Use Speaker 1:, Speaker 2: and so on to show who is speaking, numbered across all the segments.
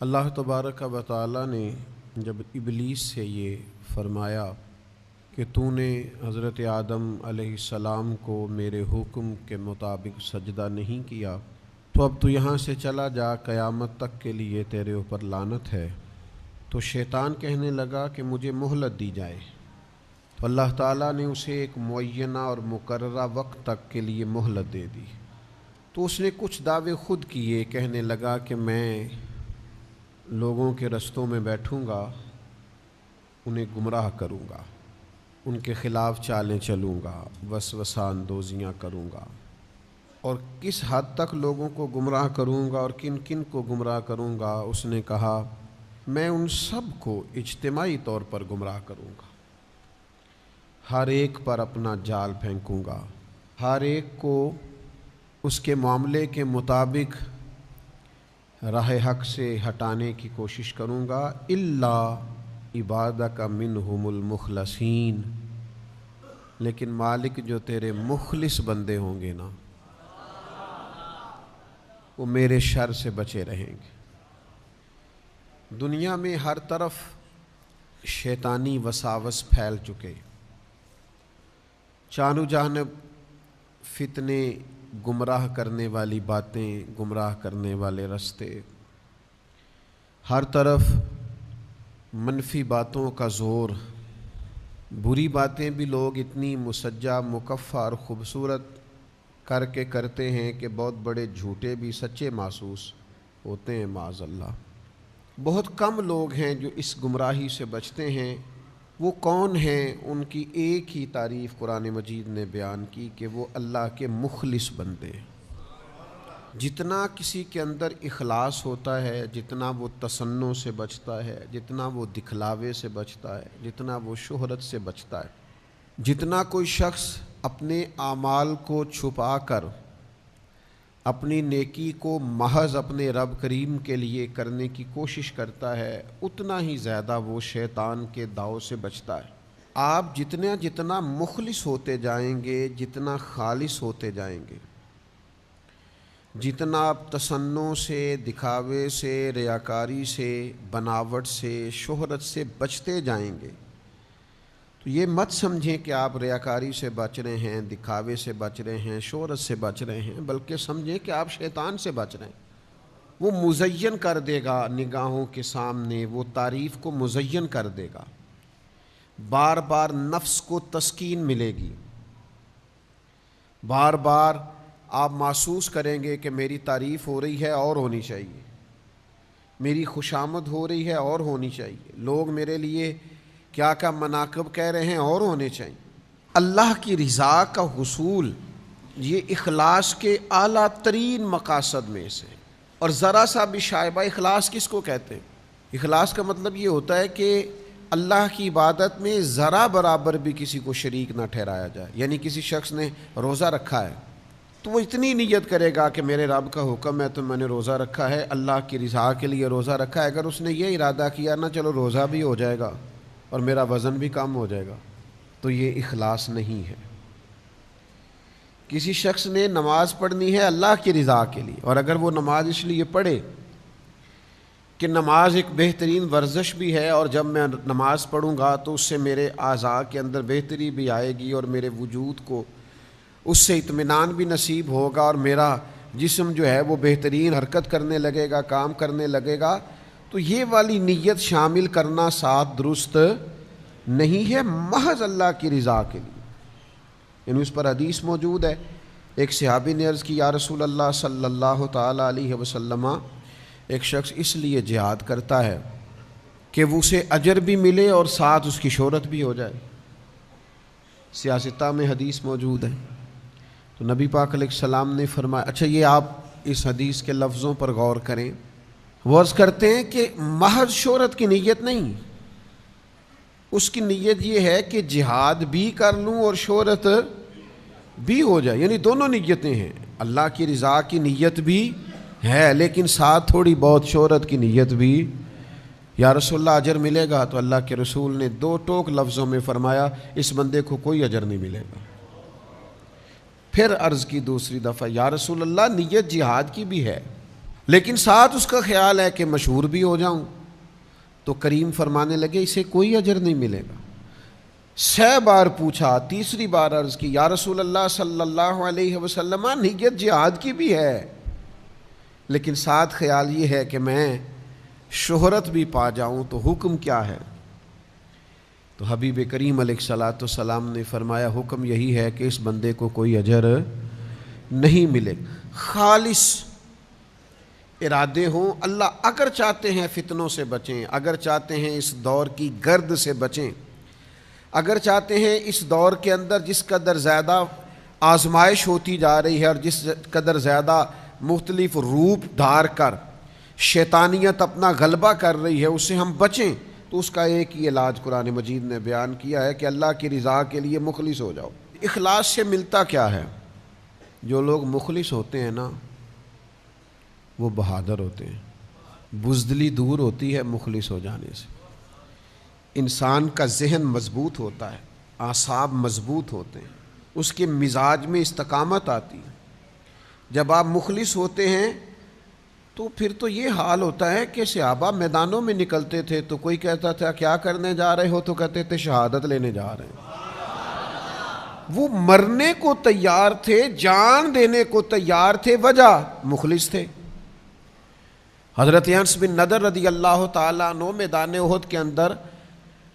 Speaker 1: اللہ تبارک و تعالی نے جب ابلیس سے یہ فرمایا کہ تو نے حضرت آدم علیہ السلام کو میرے حکم کے مطابق سجدہ نہیں کیا تو اب تو یہاں سے چلا جا، قیامت تک کے لیے تیرے اوپر لعنت ہے۔ تو شیطان کہنے لگا کہ مجھے مہلت دی جائے، تو اللہ تعالیٰ نے اسے ایک معینہ اور مقررہ وقت تک کے لیے مہلت دے دی۔ تو اس نے کچھ دعوے خود کیے، کہنے لگا کہ میں لوگوں کے رستوں میں بیٹھوں گا، انہیں گمراہ کروں گا، ان کے خلاف چالیں چلوں گا، وسوسہ اندوزیاں کروں گا، اور کس حد تک لوگوں کو گمراہ کروں گا اور کن کن کو گمراہ کروں گا۔ اس نے کہا میں ان سب کو اجتماعی طور پر گمراہ کروں گا، ہر ایک پر اپنا جال پھینکوں گا، ہر ایک کو اس کے معاملے کے مطابق راہ حق سے ہٹانے کی کوشش کروں گا، الا عبادک منہم المخلصین، لیکن مالک جو تیرے مخلص بندے ہوں گے نا، وہ میرے شر سے بچے رہیں گے۔ دنیا میں ہر طرف شیطانی وساوس پھیل چکے، چاروں جانب فتنے، گمراہ کرنے والی باتیں، گمراہ کرنے والے رستے، ہر طرف منفی باتوں کا زور، بری باتیں بھی لوگ اتنی مسجع، مکفّہ اور خوبصورت کر کے کرتے ہیں کہ بہت بڑے جھوٹے بھی سچے محسوس ہوتے ہیں معاذ اللہ۔ بہت کم لوگ ہیں جو اس گمراہی سے بچتے ہیں۔ وہ کون ہیں؟ ان کی ایک ہی تعریف قرآن مجید نے بیان کی کہ وہ اللہ کے مخلص بندے۔ جتنا کسی کے اندر اخلاص ہوتا ہے، جتنا وہ تصنع سے بچتا ہے، جتنا وہ دکھلاوے سے بچتا ہے، جتنا وہ شہرت سے بچتا ہے، جتنا کوئی شخص اپنے اعمال کو چھپا کر اپنی نیکی کو محض اپنے رب کریم کے لیے کرنے کی کوشش کرتا ہے، اتنا ہی زیادہ وہ شیطان کے داؤ سے بچتا ہے۔ آپ جتنا مخلص ہوتے جائیں گے، جتنا خالص ہوتے جائیں گے، جتنا آپ تصنع سے، دکھاوے سے، ریاکاری سے، بناوٹ سے، شہرت سے بچتے جائیں گے، تو یہ مت سمجھیں کہ آپ ریاکاری سے بچ رہے ہیں، دکھاوے سے بچ رہے ہیں، شہرت سے بچ رہے ہیں، بلکہ سمجھیں کہ آپ شیطان سے بچ رہے ہیں۔ وہ مزین کر دے گا نگاہوں کے سامنے، وہ تعریف کو مزین کر دے گا، بار بار نفس کو تسکین ملے گی، بار بار آپ محسوس کریں گے کہ میری تعریف ہو رہی ہے اور ہونی چاہیے، میری خوشامد ہو رہی ہے اور ہونی چاہیے، لوگ میرے لیے کیا کیا مناقب کہہ رہے ہیں اور ہونے چاہیے۔ اللہ کی رضا کا حصول یہ اخلاص کے اعلیٰ ترین مقاصد میں سے، اور ذرا سا بھی شائبہ اخلاص کس کو کہتے ہیں؟ اخلاص کا مطلب یہ ہوتا ہے کہ اللہ کی عبادت میں ذرا برابر بھی کسی کو شریک نہ ٹھہرایا جائے۔ یعنی کسی شخص نے روزہ رکھا ہے تو وہ اتنی نیت کرے گا کہ میرے رب کا حکم ہے تو میں نے روزہ رکھا ہے، اللہ کی رضا کے لیے روزہ رکھا ہے۔ اگر اس نے یہ ارادہ کیا نا چلو روزہ بھی ہو جائے گا اور میرا وزن بھی کم ہو جائے گا، تو یہ اخلاص نہیں ہے۔ کسی شخص نے نماز پڑھنی ہے اللہ کی رضا کے لیے، اور اگر وہ نماز اس لیے پڑھے کہ نماز ایک بہترین ورزش بھی ہے، اور جب میں نماز پڑھوں گا تو اس سے میرے اعضاء کے اندر بہتری بھی آئے گی اور میرے وجود کو اس سے اطمینان بھی نصیب ہوگا، اور میرا جسم جو ہے وہ بہترین حرکت کرنے لگے گا، کام کرنے لگے گا، تو یہ والی نیت شامل کرنا ساتھ درست نہیں ہے، محض اللہ کی رضا کے لیے۔ یعنی اس پر حدیث موجود ہے، ایک صحابی نے عرض کی یا رسول اللہ صلی اللہ تعالی علیہ وسلم، ایک شخص اس لیے جہاد کرتا ہے کہ وہ اسے اجر بھی ملے اور ساتھ اس کی شہرت بھی ہو جائے۔ سیاستہ میں حدیث موجود ہے۔ تو نبی پاک علیہ السلام نے فرمایا، اچھا یہ آپ اس حدیث کے لفظوں پر غور کریں، وہ عرض کرتے ہیں کہ محض شہرت کی نیت نہیں، اس کی نیت یہ ہے کہ جہاد بھی کر لوں اور شہرت بھی ہو جائے، یعنی دونوں نیتیں ہیں، اللہ کی رضا کی نیت بھی ہے لیکن ساتھ تھوڑی بہت شہرت کی نیت بھی۔ یا رسول اللہ اجر ملے گا؟ تو اللہ کے رسول نے دو ٹوک لفظوں میں فرمایا اس بندے کو کوئی اجر نہیں ملے گا۔ پھر عرض کی دوسری دفعہ یا رسول اللہ نیت جہاد کی بھی ہے، لیکن ساتھ اس کا خیال ہے کہ مشہور بھی ہو جاؤں، تو کریم فرمانے لگے اسے کوئی اجر نہیں ملے گا۔ 6 بار پوچھا، تیسری بار عرض کی یا رسول اللہ صلی اللہ علیہ وسلم نیت جہاد کی بھی ہے، لیکن ساتھ خیال یہ ہے کہ میں شہرت بھی پا جاؤں، تو حکم کیا ہے؟ تو حبیب کریم علیہ الصلاۃ والسلام نے فرمایا حکم یہی ہے کہ اس بندے کو کوئی اجر نہیں ملے، خالص ارادے ہوں۔ اللہ اگر چاہتے ہیں فتنوں سے بچیں، اگر چاہتے ہیں اس دور کی گرد سے بچیں، اگر چاہتے ہیں اس دور کے اندر جس قدر زیادہ آزمائش ہوتی جا رہی ہے اور جس قدر زیادہ مختلف روپ دھار کر شیطانیت اپنا غلبہ کر رہی ہے، اس سے ہم بچیں، تو اس کا ایک ہی علاج قرآن مجید نے بیان کیا ہے کہ اللہ کی رضا کے لیے مخلص ہو جاؤ۔ اخلاص سے ملتا کیا ہے؟ جو لوگ مخلص ہوتے ہیں نا وہ بہادر ہوتے ہیں، بزدلی دور ہوتی ہے مخلص ہو جانے سے، انسان کا ذہن مضبوط ہوتا ہے، اعصاب مضبوط ہوتے ہیں، اس کے مزاج میں استقامت آتی ہے۔ جب آپ مخلص ہوتے ہیں تو پھر تو یہ حال ہوتا ہے کہ صحابہ میدانوں میں نکلتے تھے تو کوئی کہتا تھا کیا کرنے جا رہے ہو، تو کہتے تھے شہادت لینے جا رہے ہیں۔ وہ مرنے کو تیار تھے، جان دینے کو تیار تھے، وجہ مخلص تھے۔ حضرت انس بن نضر رضی اللہ تعالیٰ عنہ میدان احد کے اندر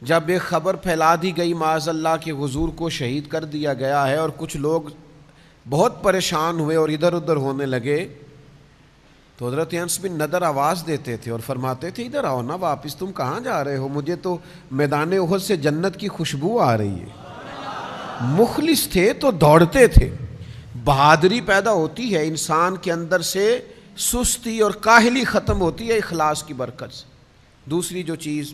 Speaker 1: جب ایک خبر پھیلا دی گئی معاذ اللہ کہ حضور کو شہید کر دیا گیا ہے، اور کچھ لوگ بہت پریشان ہوئے اور ادھر ادھر ہونے لگے، تو حضرت انس بن نضر آواز دیتے تھے اور فرماتے تھے ادھر آؤ نا واپس، تم کہاں جا رہے ہو؟ مجھے تو میدان احد سے جنت کی خوشبو آ رہی ہے۔ مخلص تھے تو دوڑتے تھے۔ بہادری پیدا ہوتی ہے انسان کے اندر سے، سستی اور کاہلی ختم ہوتی ہے اخلاص کی برکت سے۔ دوسری جو چیز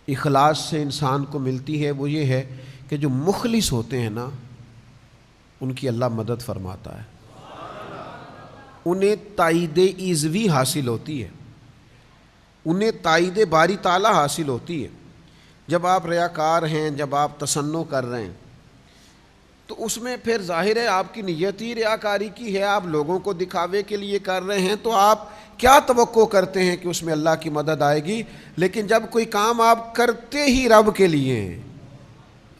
Speaker 1: اخلاص سے انسان کو ملتی ہے وہ یہ ہے کہ جو مخلص ہوتے ہیں نا ان کی اللہ مدد فرماتا ہے، انہیں تائید ایزوی حاصل ہوتی ہے، انہیں تائید باری تعالیٰ حاصل ہوتی ہے۔ جب آپ ریاکار ہیں، جب آپ تصنع کر رہے ہیں تو اس میں پھر ظاہر ہے آپ کی نیت ہی ریاکاری کی ہے، آپ لوگوں کو دکھاوے کے لیے کر رہے ہیں، تو آپ کیا توقع کرتے ہیں کہ اس میں اللہ کی مدد آئے گی؟ لیکن جب کوئی کام آپ کرتے ہی رب کے لیے ہیں،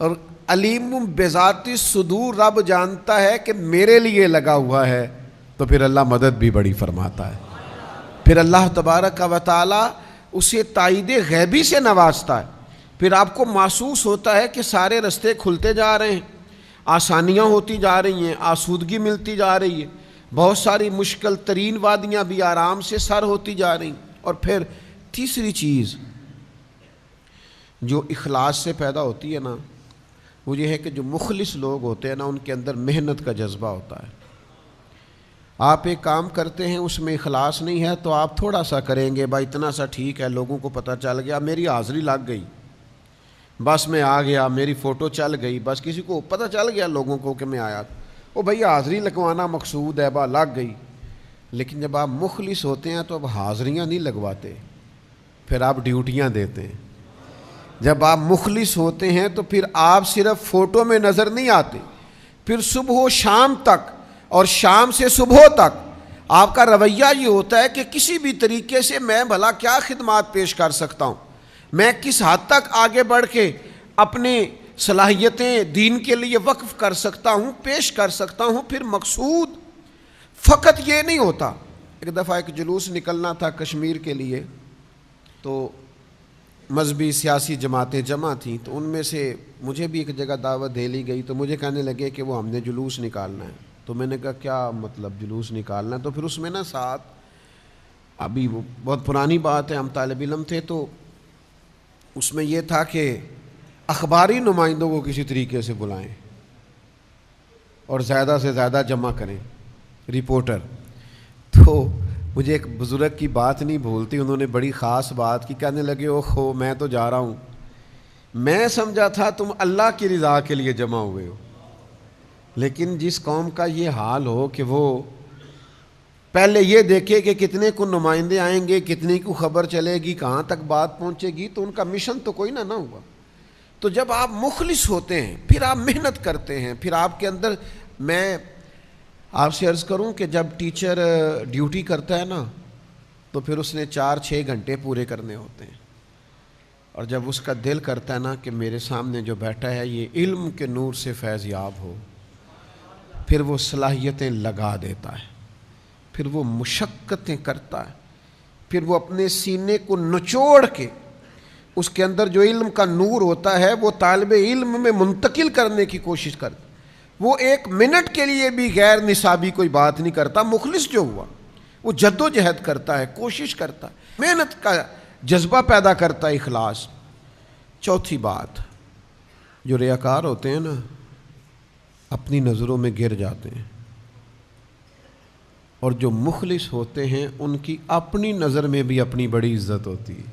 Speaker 1: اور علیم بذات الصدور، رب جانتا ہے کہ میرے لیے لگا ہوا ہے، تو پھر اللہ مدد بھی بڑی فرماتا ہے۔ پھر اللہ تبارک و تعالی اسے تائید غیبی سے نوازتا ہے، پھر آپ کو محسوس ہوتا ہے کہ سارے رستے کھلتے جا رہے ہیں، آسانیاں ہوتی جا رہی ہیں، آسودگی ملتی جا رہی ہے، بہت ساری مشکل ترین وادیاں بھی آرام سے سر ہوتی جا رہی ہیں۔ اور پھر تیسری چیز جو اخلاص سے پیدا ہوتی ہے نا وہ یہ ہے کہ جو مخلص لوگ ہوتے ہیں نا ان کے اندر محنت کا جذبہ ہوتا ہے۔ آپ ایک کام کرتے ہیں اس میں اخلاص نہیں ہے تو آپ تھوڑا سا کریں گے، بھائی اتنا سا ٹھیک ہے، لوگوں کو پتہ چل گیا، میری حاضری لگ گئی، بس میں آ گیا، میری فوٹو چل گئی، بس کسی کو پتہ چل گیا لوگوں کو کہ میں آیا، وہ بھئی حاضری لگوانا مقصود ہے، با لگ گئی۔ لیکن جب آپ مخلص ہوتے ہیں تو اب حاضریاں نہیں لگواتے، پھر آپ ڈیوٹیاں دیتے ہیں۔ جب آپ مخلص ہوتے ہیں تو پھر آپ صرف فوٹو میں نظر نہیں آتے، پھر صبح و شام تک اور شام سے صبح تک آپ کا رویہ یہ ہوتا ہے کہ کسی بھی طریقے سے میں بھلا کیا خدمات پیش کر سکتا ہوں، میں کس حد تک آگے بڑھ کے اپنے صلاحیتیں دین کے لیے وقف کر سکتا ہوں، پیش کر سکتا ہوں۔ پھر مقصود فقط یہ نہیں ہوتا۔ ایک دفعہ ایک جلوس نکلنا تھا کشمیر کے لیے، تو مذہبی سیاسی جماعتیں جمع تھیں، تو ان میں سے مجھے بھی ایک جگہ دعوت دے لی گئی، تو مجھے کہنے لگے کہ وہ ہم نے جلوس نکالنا ہے۔ تو میں نے کہا کیا مطلب جلوس نکالنا ہے؟ تو پھر اس میں نا ساتھ، ابھی وہ بہت پرانی بات ہے، ہم طالب علم تھے، تو اس میں یہ تھا کہ اخباری نمائندوں کو کسی طریقے سے بلائیں اور زیادہ سے زیادہ جمع کریں، رپورٹر۔ تو مجھے ایک بزرگ کی بات نہیں بھولتی، انہوں نے بڑی خاص بات کی، کہنے لگے اوہو میں تو جا رہا ہوں، میں سمجھا تھا تم اللہ کی رضا کے لیے جمع ہوئے ہو، لیکن جس قوم کا یہ حال ہو کہ وہ پہلے یہ دیکھے کہ کتنے کو نمائندے آئیں گے، کتنے کو خبر چلے گی، کہاں تک بات پہنچے گی، تو ان کا مشن تو کوئی نہ ہوا۔ تو جب آپ مخلص ہوتے ہیں، پھر آپ محنت کرتے ہیں، پھر آپ کے اندر، میں آپ سے عرض کروں کہ جب ٹیچر ڈیوٹی کرتا ہے نا تو پھر اس نے 4-6 گھنٹے پورے کرنے ہوتے ہیں، اور جب اس کا دل کرتا ہے نا کہ میرے سامنے جو بیٹھا ہے یہ علم کے نور سے فیض یاب ہو، پھر وہ صلاحیتیں لگا دیتا ہے، پھر وہ مشقتیں کرتا ہے، پھر وہ اپنے سینے کو نچوڑ کے اس کے اندر جو علم کا نور ہوتا ہے وہ طالب علم میں منتقل کرنے کی کوشش کرتا ہے۔ وہ 1 منٹ کے لیے بھی غیر نصابی کوئی بات نہیں کرتا۔ مخلص جو ہوا وہ جد و جہد کرتا ہے، کوشش کرتا ہے، محنت کا جذبہ پیدا کرتا ہے، اخلاص۔ چوتھی بات، جو ریاکار ہوتے ہیں نا اپنی نظروں میں گر جاتے ہیں، اور جو مخلص ہوتے ہیں ان کی اپنی نظر میں بھی اپنی بڑی عزت ہوتی ہے۔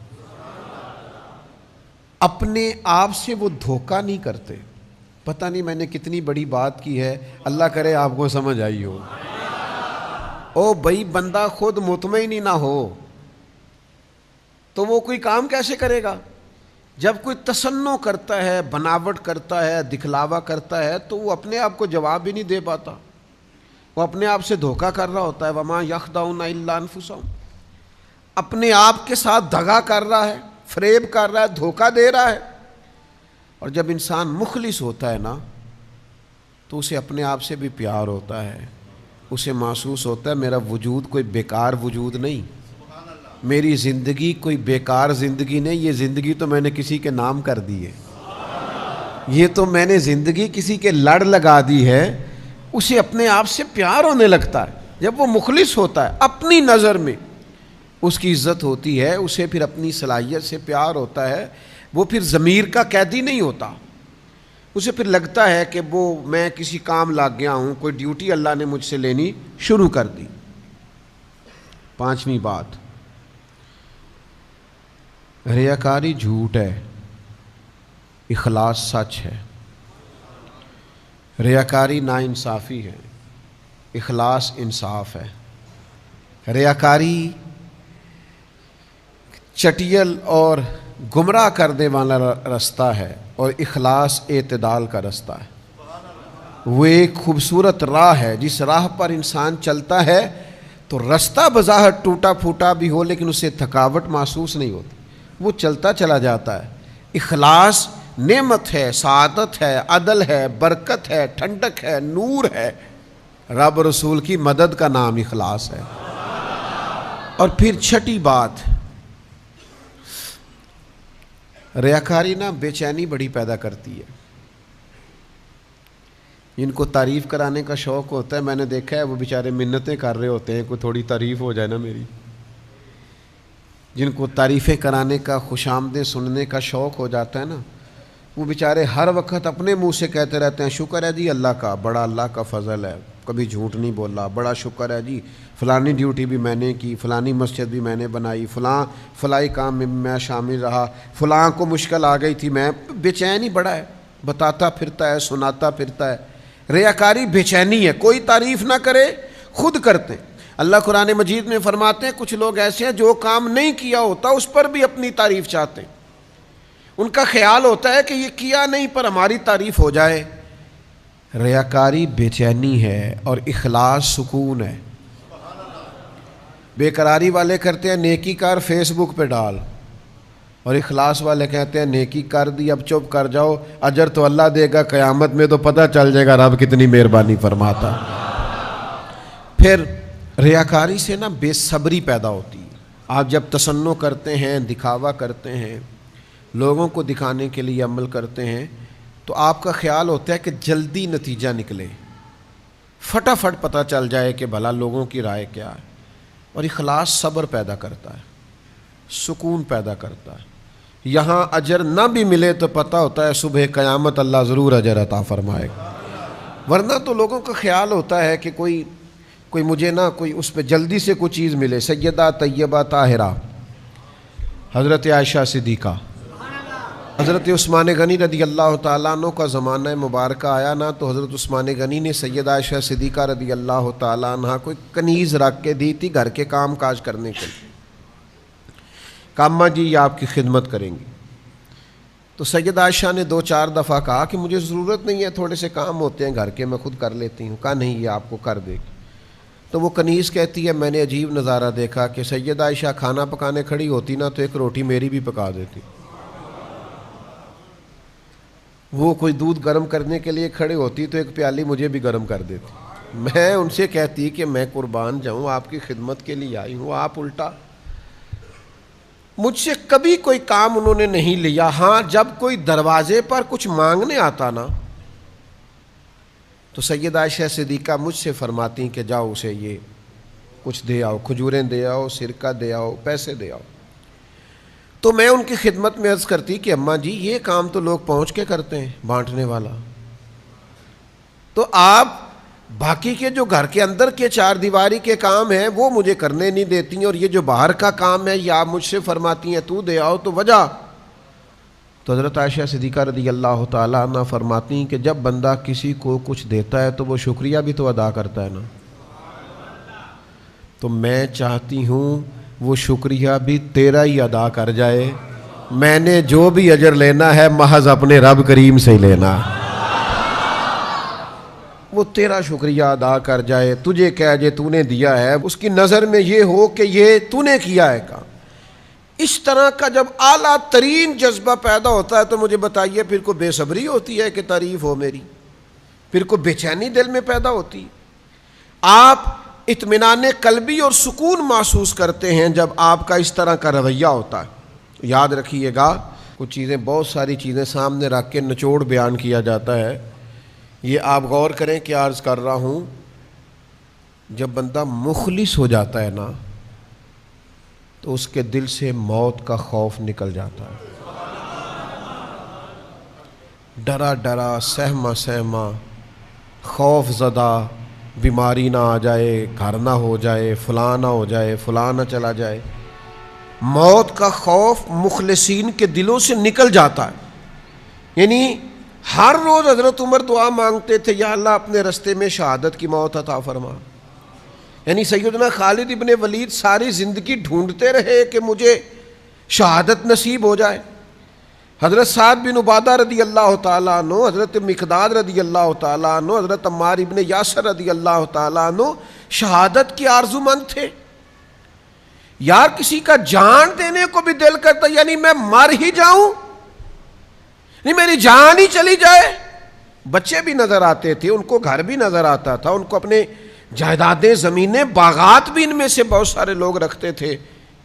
Speaker 1: اپنے آپ سے وہ دھوکہ نہیں کرتے۔ پتہ نہیں میں نے کتنی بڑی بات کی ہے، اللہ کرے آپ کو سمجھ آئی ہو۔ او بھائی، بندہ خود مطمئن ہی نہ ہو تو وہ کوئی کام کیسے کرے گا؟ جب کوئی تصنع کرتا ہے، بناوٹ کرتا ہے، دکھلاوا کرتا ہے تو وہ اپنے آپ کو جواب بھی نہیں دے پاتا، وہ اپنے آپ سے دھوکہ کر رہا ہوتا ہے۔ وَمَا يَخْدَعُونَ إِلَّا أَنفُسَهُمْ، اپنے آپ کے ساتھ دغا کر رہا ہے، فریب کر رہا ہے، دھوکہ دے رہا ہے۔ اور جب انسان مخلص ہوتا ہے نا تو اسے اپنے آپ سے بھی پیار ہوتا ہے، اسے محسوس ہوتا ہے میرا وجود کوئی بیکار وجود نہیں، میری زندگی کوئی بیکار زندگی نہیں، یہ زندگی تو میں نے کسی کے نام کر دی ہے، یہ تو میں نے زندگی کسی کے لڑ لگا دی ہے۔ اسے اپنے آپ سے پیار ہونے لگتا ہے جب وہ مخلص ہوتا ہے، اپنی نظر میں اس کی عزت ہوتی ہے، اسے پھر اپنی صلاحیت سے پیار ہوتا ہے، وہ پھر ضمیر کا قیدی نہیں ہوتا، اسے پھر لگتا ہے کہ وہ میں کسی کام لگ گیا ہوں، کوئی ڈیوٹی اللہ نے مجھ سے لینی شروع کر دی۔ 5ویں بات، ریاکاری جھوٹ ہے، اخلاص سچ ہے۔ ریاکاری ناانصافی ہے، اخلاص انصاف ہے۔ ریاکاری چٹیل اور گمراہ کرنے والا رستہ ہے، اور اخلاص اعتدال کا رستہ ہے۔ وہ ایک خوبصورت راہ ہے، جس راہ پر انسان چلتا ہے تو رستہ بظاہر ٹوٹا پھوٹا بھی ہو لیکن اسے تھکاوٹ محسوس نہیں ہوتی، وہ چلتا چلا جاتا ہے۔ اخلاص نعمت ہے، سعادت ہے، عدل ہے، برکت ہے، ٹھنڈک ہے، نور ہے۔ رب رسول کی مدد کا نام اخلاص ہے۔ اور پھر 6ٹھی بات، ریاکاری نا بے چینی بڑی پیدا کرتی ہے۔ جن کو تعریف کرانے کا شوق ہوتا ہے، میں نے دیکھا ہے وہ بیچارے منتیں کر رہے ہوتے ہیں کوئی تھوڑی تعریف ہو جائے نا میری۔ جن کو تعریفیں کرانے کا، خوش آمدیں سننے کا شوق ہو جاتا ہے نا، وہ بیچارے ہر وقت اپنے منہ سے کہتے رہتے ہیں شکر ہے جی اللہ کا، بڑا اللہ کا فضل ہے، کبھی جھوٹ نہیں بولا، بڑا شکر ہے جی فلانی ڈیوٹی بھی میں نے کی، فلانی مسجد بھی میں نے بنائی، فلاں کام میں میں شامل رہا، فلاں کو مشکل آ گئی تھی، میں بے چین ہی بڑا ہے، بتاتا پھرتا ہے، سناتا پھرتا ہے۔ ریاکاری بے چینی ہے، کوئی تعریف نہ کرے، خود کرتے ہیں۔ اللہ قرآن مجید میں فرماتے ہیں کچھ لوگ ایسے ہیں جو کام نہیں کیا ہوتا اس پر بھی اپنی تعریف چاہتے ہیں، ان کا خیال ہوتا ہے کہ یہ کیا نہیں پر ہماری تعریف ہو جائے۔ ریاکاری بے چینی ہے اور اخلاص سکون ہے۔ بے قراری والے کرتے ہیں نیکی کر فیس بک پہ ڈال، اور اخلاص والے کہتے ہیں نیکی کر دی اب چپ کر جاؤ، اجر تو اللہ دے گا، قیامت میں تو پتہ چل جائے گا رب کتنی مہربانی فرماتا۔ پھر ریاکاری سے نا بے صبری پیدا ہوتی ہے۔ آپ جب تصنع کرتے ہیں، دکھاوا کرتے ہیں، لوگوں کو دکھانے کے لیے عمل کرتے ہیں تو آپ کا خیال ہوتا ہے کہ جلدی نتیجہ نکلے، فٹافٹ پتہ چل جائے کہ بھلا لوگوں کی رائے کیا ہے۔ اور اخلاص صبر پیدا کرتا ہے، سکون پیدا کرتا ہے۔ یہاں اجر نہ بھی ملے تو پتہ ہوتا ہے صبح قیامت اللہ ضرور اجر عطا فرمائے گا، ورنہ تو لوگوں کا خیال ہوتا ہے کہ کوئی مجھے نہ کوئی اس پہ جلدی سے کوئی چیز ملے۔ سیدہ طیبہ طاہرہ حضرت عائشہ صدیقہ، حضرت عثمان غنی رضی اللہ تعالیٰ عنہ کا زمانہ مبارکہ آیا نا تو حضرت عثمان غنی نے سیدہ عائشہ صدیقہ رضی اللہ تعالیٰ عنہ کو ایک کنیز رکھ کے دی تھی گھر کے کام کاج کرنے کے لیے، کاماں جی یہ آپ کی خدمت کریں گی۔ تو سیدہ عائشہ نے 2-4 دفعہ کہا کہ مجھے ضرورت نہیں ہے، تھوڑے سے کام ہوتے ہیں گھر کے، میں خود کر لیتی ہوں. کہا نہیں، یہ آپ کو کر دے گی. تو وہ کنیز کہتی ہے میں نے عجیب نظارہ دیکھا کہ سیدہ عائشہ کھانا پکانے کھڑی ہوتی نا تو ایک روٹی میری بھی پکا دیتی. وہ کوئی دودھ گرم کرنے کے لیے کھڑے ہوتی تو ایک پیالی مجھے بھی گرم کر دیتی. میں ان سے کہتی کہ میں قربان جاؤں، آپ کی خدمت کے لیے آئی ہوں، آپ الٹا. مجھ سے کبھی کوئی کام انہوں نے نہیں لیا. ہاں جب کوئی دروازے پر کچھ مانگنے آتا نا تو سیدہ عائشہ صدیقہ مجھ سے فرماتی کہ جاؤ اسے یہ کچھ دے آؤ، کھجوریں دے آؤ، سرکہ دے آؤ، پیسے دے آؤ. تو میں ان کی خدمت میں عرض کرتی کہ اماں جی یہ کام تو لوگ پہنچ کے کرتے ہیں بانٹنے والا، تو آپ باقی کے جو گھر کے اندر کے 4 دیواری کے کام ہیں وہ مجھے کرنے نہیں دیتی ہیں، اور یہ جو باہر کا کام ہے یہ آپ مجھ سے فرماتی ہیں تو دے آؤ. تو وجہ تو حضرت عائشہ صدیقہ رضی اللہ تعالیٰ عنہ فرماتی ہیں کہ جب بندہ کسی کو کچھ دیتا ہے تو وہ شکریہ بھی تو ادا کرتا ہے نا. تو میں چاہتی ہوں وہ شکریہ بھی تیرا ہی ادا کر جائے. میں نے جو بھی اجر لینا ہے محض اپنے رب کریم سے ہی لینا، وہ تیرا شکریہ ادا کر جائے، تجھے کہہ جے تو نے دیا ہے، اس کی نظر میں یہ ہو کہ یہ تو نے کیا ہے. کا اس طرح کا جب اعلیٰ ترین جذبہ پیدا ہوتا ہے تو مجھے بتائیے پھر کو بے صبری ہوتی ہے کہ تعریف ہو میری، پھر کو بے چینی دل میں پیدا ہوتی. آپ اطمینان قلبی اور سکون محسوس کرتے ہیں جب آپ کا اس طرح کا رویہ ہوتا ہے. یاد رکھیے گا کچھ چیزیں، بہت ساری چیزیں سامنے رکھ کے نچوڑ بیان کیا جاتا ہے. یہ آپ غور کریں کہ عرض کر رہا ہوں جب بندہ مخلص ہو جاتا ہے نا تو اس کے دل سے موت کا خوف نکل جاتا ہے. ڈرا ڈرا، سہما سہما، خوف زدہ، بیماری نہ آ جائے، گھر نہ ہو جائے، فلاں نہ ہو جائے، فلاں نہ چلا جائے. موت کا خوف مخلصین کے دلوں سے نکل جاتا ہے. یعنی ہر روز حضرت عمر دعا مانگتے تھے یا اللہ اپنے رستے میں شہادت کی موت عطا فرما. یعنی سیدنا خالد ابن ولید ساری زندگی ڈھونڈتے رہے کہ مجھے شہادت نصیب ہو جائے. حضرت سعد بن عبادہ رضی اللہ تعالیٰ عنہ، حضرت مقداد رضی اللہ تعالیٰ عنہ، حضرت عمار ابن یاسر رضی اللہ تعالیٰ عنہ شہادت کی آرزو مند تھے. یار کسی کا جان دینے کو بھی دل کرتا، یعنی میں مر ہی جاؤں، نہیں میری جان ہی چلی جائے. بچے بھی نظر آتے تھے، ان کو گھر بھی نظر آتا تھا، ان کو اپنے جائیدادیں، زمینیں، باغات بھی ان میں سے بہت سارے لوگ رکھتے تھے،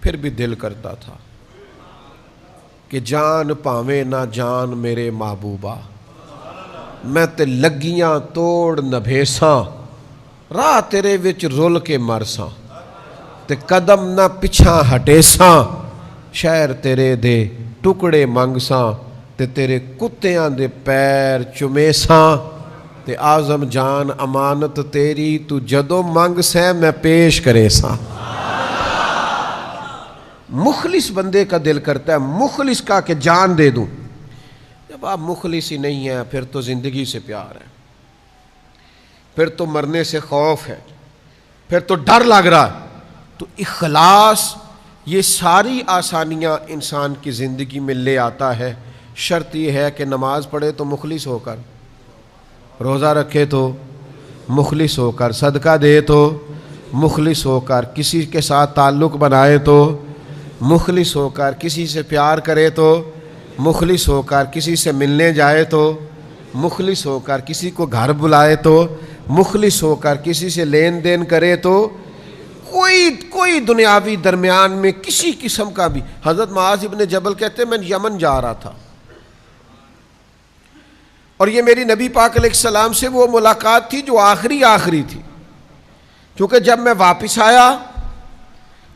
Speaker 1: پھر بھی دل کرتا تھا کہ جان پاویں نہ جان میرے محبوبہ، میں تے لگیاں توڑ نہ بھیساں، راہ تیرے وچ رول کے مرساں، تے قدم نہ پچھاں ہٹیساں، شہر تیرے دے ٹکڑے منگساں، تے تیرے کتیاں دے پیر چمیساں، تے آزم جان امانت تیری تو جدو منگ سیں میں پیش کرے ساں. مخلص بندے کا دل کرتا ہے مخلص کا کہ جان دے دوں. جب آپ مخلص ہی نہیں ہیں پھر تو زندگی سے پیار ہے، پھر تو مرنے سے خوف ہے، پھر تو ڈر لگ رہا ہے. تو اخلاص یہ ساری آسانیاں انسان کی زندگی میں لے آتا ہے. شرط یہ ہے کہ نماز پڑھے تو مخلص ہو کر، روزہ رکھے تو مخلص ہو کر، صدقہ دے تو مخلص ہو کر، کسی کے ساتھ تعلق بنائے تو مخلص ہو کر، کسی سے پیار کرے تو مخلص ہو کر، کسی سے ملنے جائے تو مخلص ہو کر، کسی کو گھر بلائے تو مخلص ہو کر، کسی سے لین دین کرے تو کوئی دنیاوی درمیان میں کسی قسم کا بھی. حضرت معاذ ابن جبل کہتے ہیں میں یمن جا رہا تھا اور یہ میری نبی پاک علیہ السلام سے وہ ملاقات تھی جو آخری تھی. کیونکہ جب میں واپس آیا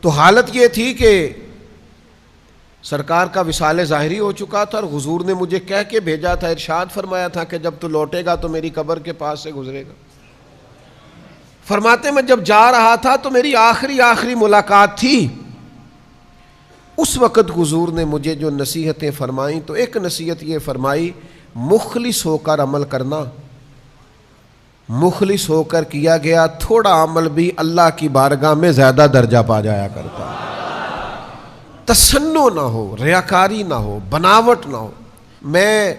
Speaker 1: تو حالت یہ تھی کہ سرکار کا وصال ظاہری ہو چکا تھا اور حضور نے مجھے کہہ کے بھیجا تھا، ارشاد فرمایا تھا کہ جب تو لوٹے گا تو میری قبر کے پاس سے گزرے گا. فرماتے میں جب جا رہا تھا تو میری آخری ملاقات تھی. اس وقت حضور نے مجھے جو نصیحتیں فرمائیں تو ایک نصیحت یہ فرمائی، مخلص ہو کر عمل کرنا. مخلص ہو کر کیا گیا تھوڑا عمل بھی اللہ کی بارگاہ میں زیادہ درجہ پا جایا کرتا. تسنو نہ ہو، ریاکاری نہ ہو، بناوٹ نہ ہو. میں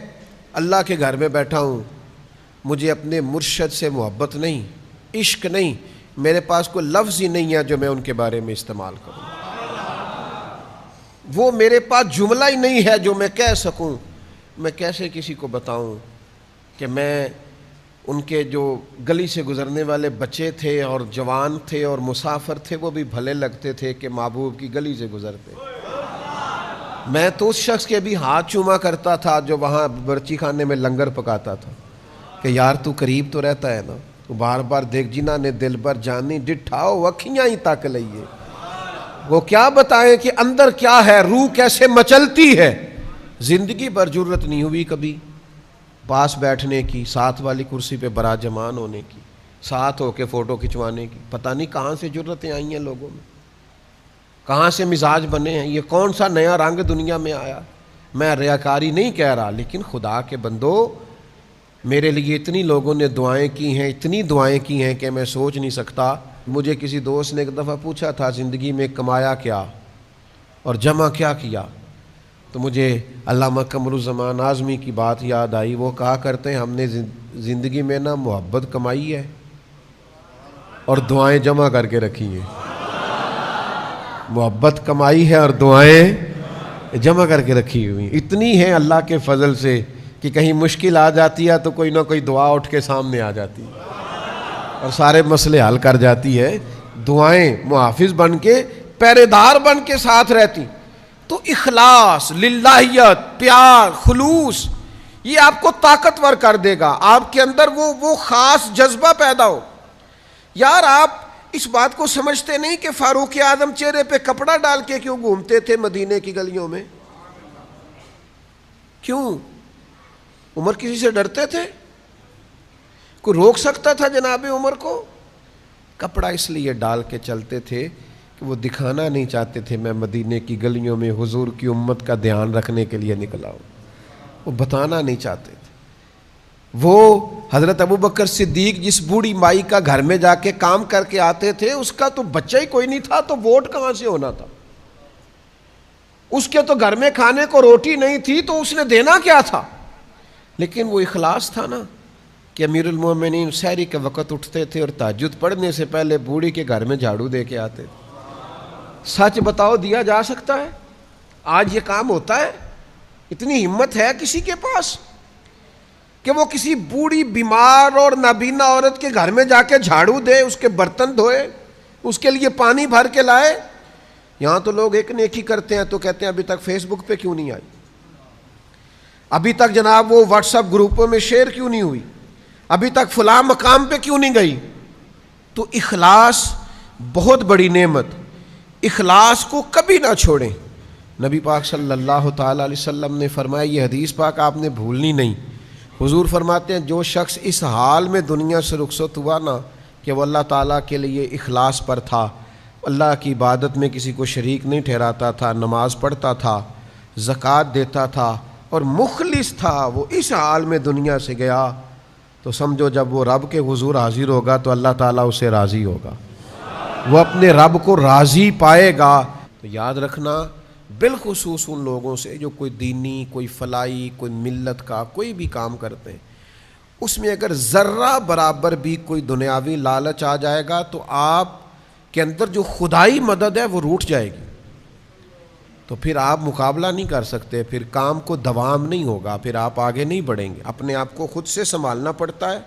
Speaker 1: اللہ کے گھر میں بیٹھا ہوں، مجھے اپنے مرشد سے محبت نہیں، عشق نہیں، میرے پاس کوئی لفظ ہی نہیں ہے جو میں ان کے بارے میں استعمال کروں، وہ میرے پاس جملہ ہی نہیں ہے جو میں کہہ سکوں، میں کیسے کسی کو بتاؤں کہ میں ان کے جو گلی سے گزرنے والے بچے تھے اور جوان تھے اور مسافر تھے وہ بھی بھلے لگتے تھے کہ محبوب کی گلی سے گزرتے. میں تو اس شخص کے بھی ہاتھ چوما کرتا تھا جو وہاں برچی خانے میں لنگر پکاتا تھا کہ یار تو قریب تو رہتا ہے نا، تو بار بار دیکھ جنہ نے دل بر جانی ڈٹھاؤ وکھیاں ہی تک لئیے. وہ کیا بتائیں کہ اندر کیا ہے، روح کیسے مچلتی ہے. زندگی بھر جرت نہیں ہوئی کبھی پاس بیٹھنے کی، ساتھ والی کرسی پہ براجمان ہونے کی، ساتھ ہو کے فوٹو کھنچوانے کی. پتہ نہیں کہاں سے جرتیں آئی ہیں لوگوں میں، کہاں سے مزاج بنے ہیں، یہ کون سا نیا رنگ دنیا میں آیا. میں ریاکاری نہیں کہہ رہا، لیکن خدا کے بندو میرے لیے اتنی لوگوں نے دعائیں کی ہیں، اتنی دعائیں کی ہیں کہ میں سوچ نہیں سکتا. مجھے کسی دوست نے ایک دفعہ پوچھا تھا زندگی میں کمایا کیا اور جمع کیا کیا، تو مجھے علامہ قمر الزمان اعظمی کی بات یاد آئی. وہ کہا کرتے ہیں ہم نے زندگی میں نا محبت کمائی ہے اور دعائیں جمع کر کے رکھی ہیں. محبت کمائی ہے اور دعائیں جمع کر کے رکھی ہوئی ہیں. اتنی ہیں اللہ کے فضل سے کہ کہیں مشکل آ جاتی ہے تو کوئی نہ کوئی دعا اٹھ کے سامنے آ جاتی ہے اور سارے مسئلے حل کر جاتی ہے. دعائیں محافظ بن کے، پہرے دار بن کے ساتھ رہتی. تو اخلاص، للہیت، پیار، خلوص، یہ آپ کو طاقتور کر دے گا. آپ کے اندر وہ خاص جذبہ پیدا ہو. یار آپ اس بات کو سمجھتے نہیں کہ فاروق اعظم چہرے پہ کپڑا ڈال کے کیوں گھومتے تھے مدینے کی گلیوں میں؟ کیوں؟ عمر کسی سے ڈرتے تھے؟ کوئی روک سکتا تھا جناب عمر کو؟ کپڑا اس لیے ڈال کے چلتے تھے کہ وہ دکھانا نہیں چاہتے تھے میں مدینے کی گلیوں میں حضور کی امت کا دھیان رکھنے کے لیے نکلا ہوں. وہ بتانا نہیں چاہتے تھے. وہ حضرت ابوبکر صدیق جس بوڑھی مائی کا گھر میں جا کے کام کر کے آتے تھے، اس کا تو بچہ ہی کوئی نہیں تھا، تو ووٹ کہاں سے ہونا تھا؟ اس کے تو گھر میں کھانے کو روٹی نہیں تھی، تو اس نے دینا کیا تھا؟ لیکن وہ اخلاص تھا نا کہ امیر المومنین سحری کے وقت اٹھتے تھے اور تہجد پڑھنے سے پہلے بوڑھی کے گھر میں جھاڑو دے کے آتے تھے. سچ بتاؤ دیا جا سکتا ہے؟ آج یہ کام ہوتا ہے؟ اتنی ہمت ہے کسی کے پاس کہ وہ کسی بوڑھی بیمار اور نابینا عورت کے گھر میں جا کے جھاڑو دے، اس کے برتن دھوئے، اس کے لیے پانی بھر کے لائے؟ یہاں تو لوگ ایک نیکی کرتے ہیں تو کہتے ہیں ابھی تک فیس بک پہ کیوں نہیں آئی، ابھی تک جناب وہ واٹس ایپ گروپوں میں شیئر کیوں نہیں ہوئی، ابھی تک فلاں مقام پہ کیوں نہیں گئی. تو اخلاص بہت بڑی نعمت. اخلاص کو کبھی نہ چھوڑیں. نبی پاک صلی اللہ تعالی علیہ وسلم نے فرمایا، یہ حدیث پاک آپ نے بھولنی نہیں. حضور فرماتے ہیں جو شخص اس حال میں دنیا سے رخصت ہوا نا کہ وہ اللہ تعالیٰ کے لیے اخلاص پر تھا، اللہ کی عبادت میں کسی کو شریک نہیں ٹھہراتا تھا، نماز پڑھتا تھا، زکوٰۃ دیتا تھا اور مخلص تھا، وہ اس حال میں دنیا سے گیا، تو سمجھو جب وہ رب کے حضور حاضر ہوگا تو اللہ تعالیٰ اسے راضی ہوگا، وہ اپنے رب کو راضی پائے گا. تو یاد رکھنا بالخصوص ان لوگوں سے جو کوئی دینی، کوئی فلاحی، کوئی ملت کا کوئی بھی کام کرتے ہیں، اس میں اگر ذرہ برابر بھی کوئی دنیاوی لالچ آ جائے گا تو آپ کے اندر جو خدائی مدد ہے وہ روٹ جائے گی. تو پھر آپ مقابلہ نہیں کر سکتے، پھر کام کو دوام نہیں ہوگا، پھر آپ آگے نہیں بڑھیں گے. اپنے آپ کو خود سے سنبھالنا پڑتا ہے،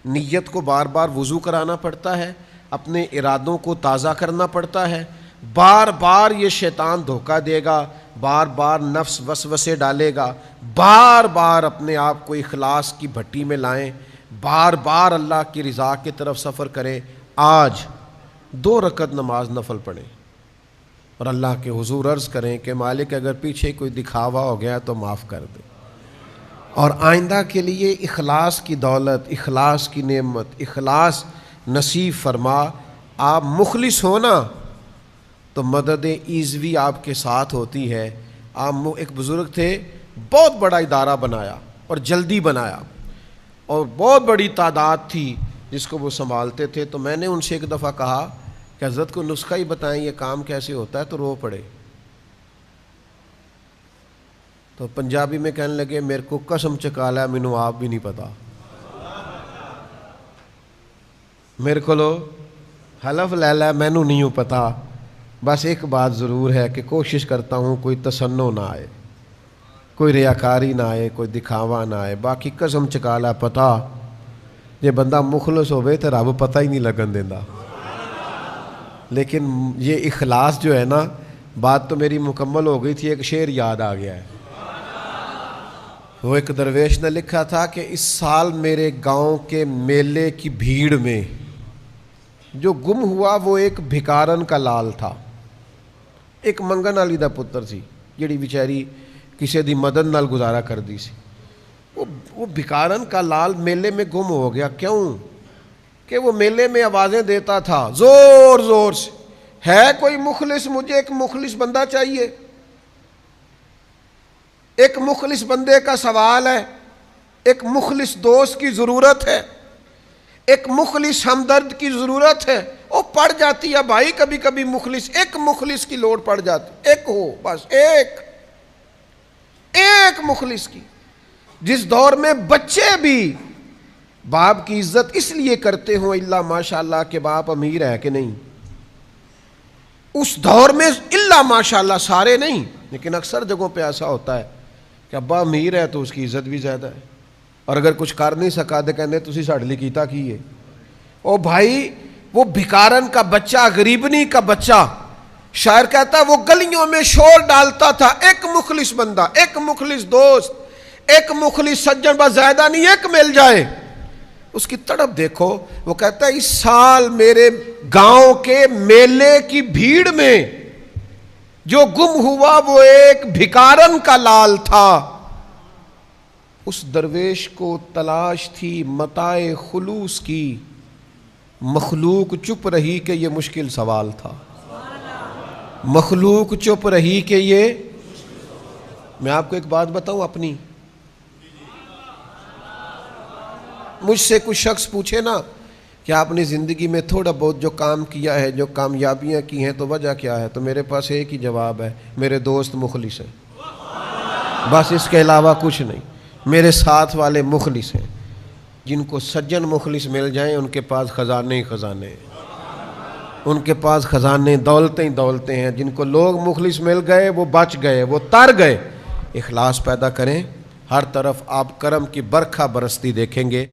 Speaker 1: نیت کو بار بار وضو کرانا پڑتا ہے، اپنے ارادوں کو تازہ کرنا پڑتا ہے. بار بار یہ شیطان دھوکہ دے گا، بار بار نفس وسوسے ڈالے گا، بار بار اپنے آپ کو اخلاص کی بھٹی میں لائیں، بار بار اللہ کی رضا کی طرف سفر کریں. آج 2 رکعت نماز نفل پڑھیں اور اللہ کے حضور عرض کریں کہ مالک اگر پیچھے کوئی دکھاوا ہو گیا تو معاف کر دے، اور آئندہ کے لیے اخلاص کی دولت، اخلاص کی نعمت، اخلاص نصیب فرما. آپ مخلص ہونا تو مدد ایزوی آپ کے ساتھ ہوتی ہے. ایک بزرگ تھے، بہت بڑا ادارہ بنایا اور جلدی بنایا اور بہت بڑی تعداد تھی جس کو وہ سنبھالتے تھے. تو میں نے ان سے ایک دفعہ کہا کہ حضرت کو نسخہ ہی بتائیں یہ کام کیسے ہوتا ہے، تو رو پڑے. تو پنجابی میں کہنے لگے میرے کو قسم چکا لیا مینوں آپ بھی نہیں پتا، میرے کو حلف لے لیا مینوں نہیں پتا، بس ایک بات ضرور ہے کہ کوشش کرتا ہوں کوئی تصنع نہ آئے، کوئی ریاکاری نہ آئے، کوئی دکھاوا نہ آئے، باقی قسم چکا لیا پتا جے بندہ مخلص ہوئے تو رب پتہ ہی نہیں لگن دیندا۔ لیکن یہ اخلاص جو ہے نا، بات تو میری مکمل ہو گئی تھی، ایک شعر یاد آ گیا ہے۔ وہ ایک درویش نے لکھا تھا کہ اس سال میرے گاؤں کے میلے کی بھیڑ میں جو گم ہوا وہ ایک بھکارن کا لال تھا، ایک منگن والی دا پتر سی جیڑی بیچاری کسی دی مدد نال گزارا کر دی سی۔ وہ بھکارن کا لال میلے میں گم ہو گیا، کیوں کہ وہ میلے میں آوازیں دیتا تھا زور زور سے، ہے کوئی مخلص، مجھے ایک مخلص بندہ چاہیے، ایک مخلص بندے کا سوال ہے، ایک مخلص دوست کی ضرورت ہے، ایک مخلص ہمدرد کی ضرورت ہے۔ وہ پڑ جاتی ہے بھائی، کبھی کبھی مخلص، ایک مخلص کی لوڑ پڑ جاتی، ایک ہو بس، ایک مخلص کی۔ جس دور میں بچے بھی باپ کی عزت اس لیے کرتے ہوں الا ماشاءاللہ کہ باپ امیر ہے کہ نہیں، اس دور میں الا ماشاءاللہ سارے نہیں لیکن اکثر جگہوں پہ ایسا ہوتا ہے کہ ابا امیر ہے تو اس کی عزت بھی زیادہ ہے، اور اگر کچھ کر نہیں سکا تو کہنے تسی ساڈے لئی کیتا کی ہے۔ او بھائی، وہ بھکارن کا بچہ، غریبنی کا بچہ، شاعر کہتا وہ گلیوں میں شور ڈالتا تھا، ایک مخلص بندہ، ایک مخلص دوست، ایک مخلص سجن، بس زیادہ نہیں، ایک مل جائے۔ اس کی تڑپ دیکھو، وہ کہتا ہے اس سال میرے گاؤں کے میلے کی بھیڑ میں جو گم ہوا وہ ایک بھکارن کا لال تھا۔ اس درویش کو تلاش تھی متاع خلوص کی، مخلوق چپ رہی کہ یہ مشکل سوال تھا، مخلوق چپ رہی کہ یہ۔ میں آپ کو ایک بات بتاؤں اپنی، مجھ سے کچھ شخص پوچھے نا کہ آپ نے زندگی میں تھوڑا بہت جو کام کیا ہے، جو کامیابیاں کی ہیں، تو وجہ کیا ہے؟ تو میرے پاس ایک ہی جواب ہے، میرے دوست مخلص ہیں، بس اس کے علاوہ کچھ نہیں۔ میرے ساتھ والے مخلص ہیں، جن کو سجن مخلص مل جائیں ان کے پاس خزانے ہی خزانے ہیں، ان کے پاس خزانے دولتیں ہی دولتیں ہیں۔ جن کو لوگ مخلص مل گئے وہ بچ گئے، وہ تر گئے۔ اخلاص پیدا کریں، ہر طرف آپ کرم کی برکھا برستی دیکھیں گے۔